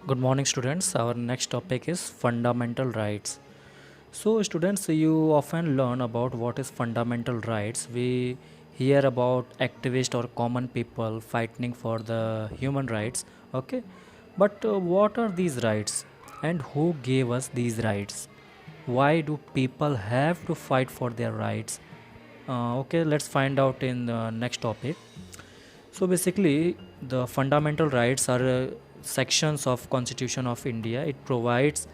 Good morning, students. Our next topic is fundamental rights. So, students, you often learn about what is fundamental rights. We hear about activists or common people fighting for the human rights. Okay, but what are these rights, and who gave us these rights? Why do people have to fight for their rights? Okay, let's find out in the next topic. So basically, the fundamental rights are sections of Constitution of India. It provides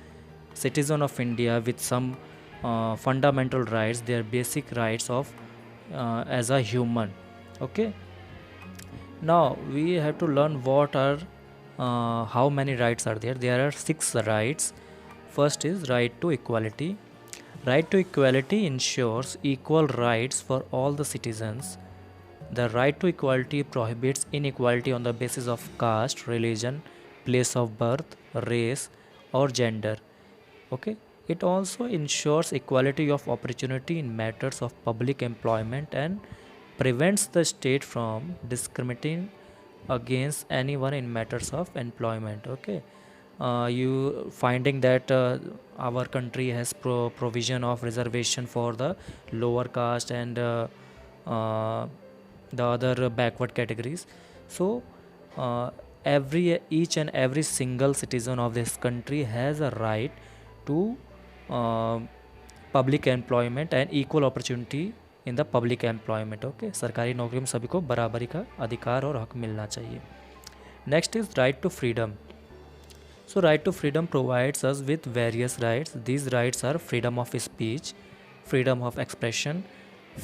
citizen of India with some fundamental rights, their basic rights of as a human. Okay. Now we have to learn what are how many rights are there. There are six rights. First is right to equality. Right to equality ensures equal rights for all the citizens. The right to equality prohibits inequality on the basis of caste, religion, place of birth, race, or gender. Okay. It also ensures equality of opportunity in matters of public employment and prevents the state from discriminating against anyone in matters of employment. Okay. You finding that our country has provision of reservation for the lower caste and uh, the other backward categories. So uh, every each and every single citizen of this country has a right to uh, public employment and equal opportunity in the public employment okay सरकारी नौकरी में सभी को बराबरी का अधिकार और हक मिलना चाहिए. Next is right to freedom. So right to freedom provides us with various rights. These rights are freedom of speech, freedom of expression,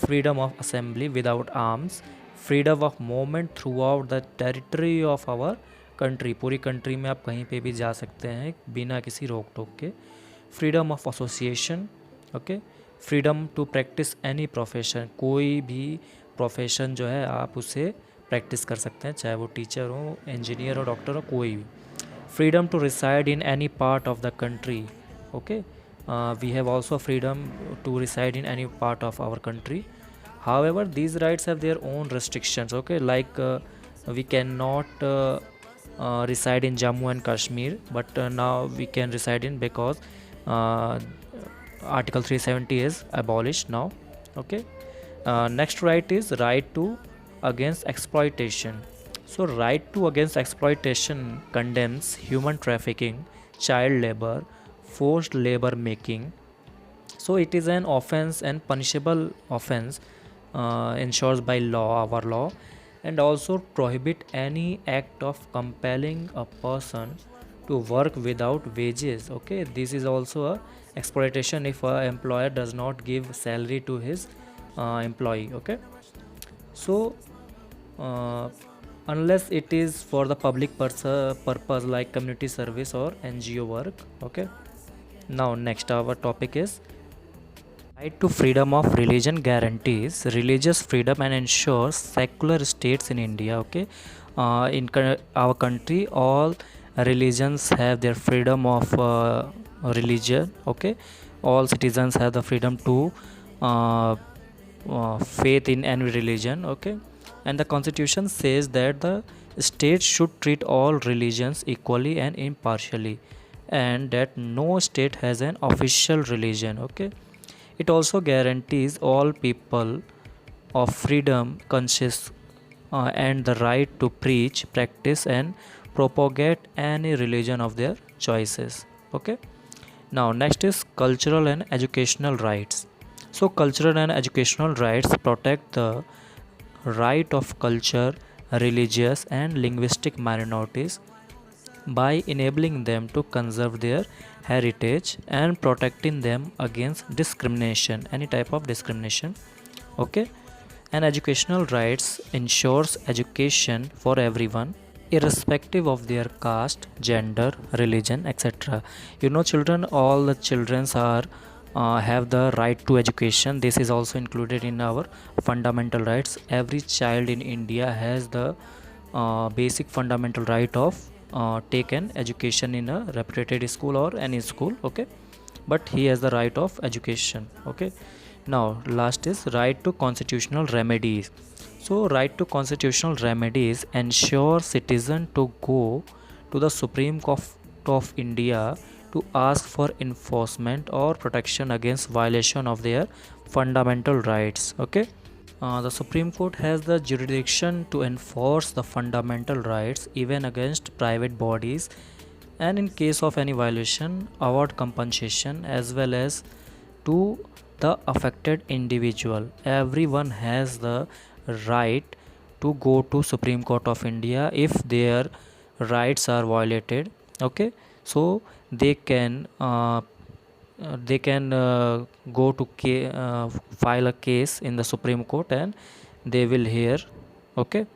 freedom of assembly without arms, freedom of movement throughout the territory of our country. पूरी country में आप कहीं पे भी जा सकते हैं बिना किसी रोक टोक के. Freedom of association. Okay. Freedom to practice any profession. कोई भी प्रोफेशन जो है आप उसे प्रैक्टिस कर सकते हैं, चाहे वो टीचर हो, इंजीनियर हो, डॉक्टर हो, कोई भी. Freedom to reside in any part of the country. Okay. We have also freedom to reside in any part of our country. However, these rights have their own restrictions. Okay, like we cannot reside in Jammu and Kashmir, but now we can reside in because uh, article 370 is abolished now. Okay. Next right is right to against exploitation. So right to against exploitation condemns human trafficking, child labor, forced labor making. So it is an offense and punishable offense ensured by law, our law, and also prohibit any act of compelling a person to work without wages. Okay, this is also a exploitation if a employer does not give salary to his employee. Okay. So uh, unless it is for the public purpose like community service or NGO work. Okay. Now next our topic is right to freedom of religion guarantees religious freedom and ensures secular states in India. Okay. Our country all religions have their freedom of religion. Okay. All citizens have the freedom to uh, faith in any religion. Okay. And the constitution says that the state should treat all religions equally and impartially, and that no state has an official religion. Okay. It also guarantees all people of freedom conscious and the right to preach, practice and propagate any religion of their choices. Okay. Now next is cultural and educational rights. So cultural and educational rights protect the right of culture, religious and linguistic minorities by enabling them to conserve their heritage and protecting them against discrimination, any type of discrimination. Okay. And educational rights ensures education for everyone irrespective of their caste, gender, religion, etc. Children, all the children are have the right to education. This is also included in our fundamental rights. Every child in India has the basic fundamental right of take an education in a reputed school or any school. Okay. But he has the right of education. Okay. Now last is right to constitutional remedies. So right to constitutional remedies ensure citizen to go to the Supreme Court of India to ask for enforcement or protection against violation of their fundamental rights. Okay. The Supreme Court has the jurisdiction to enforce the fundamental rights even against private bodies, and in case of any violation award compensation as well as to the affected individual. Everyone has the right to go to Supreme Court of India if their rights are violated. Okay, so they can go to file a case in the Supreme Court and they will hear. Okay.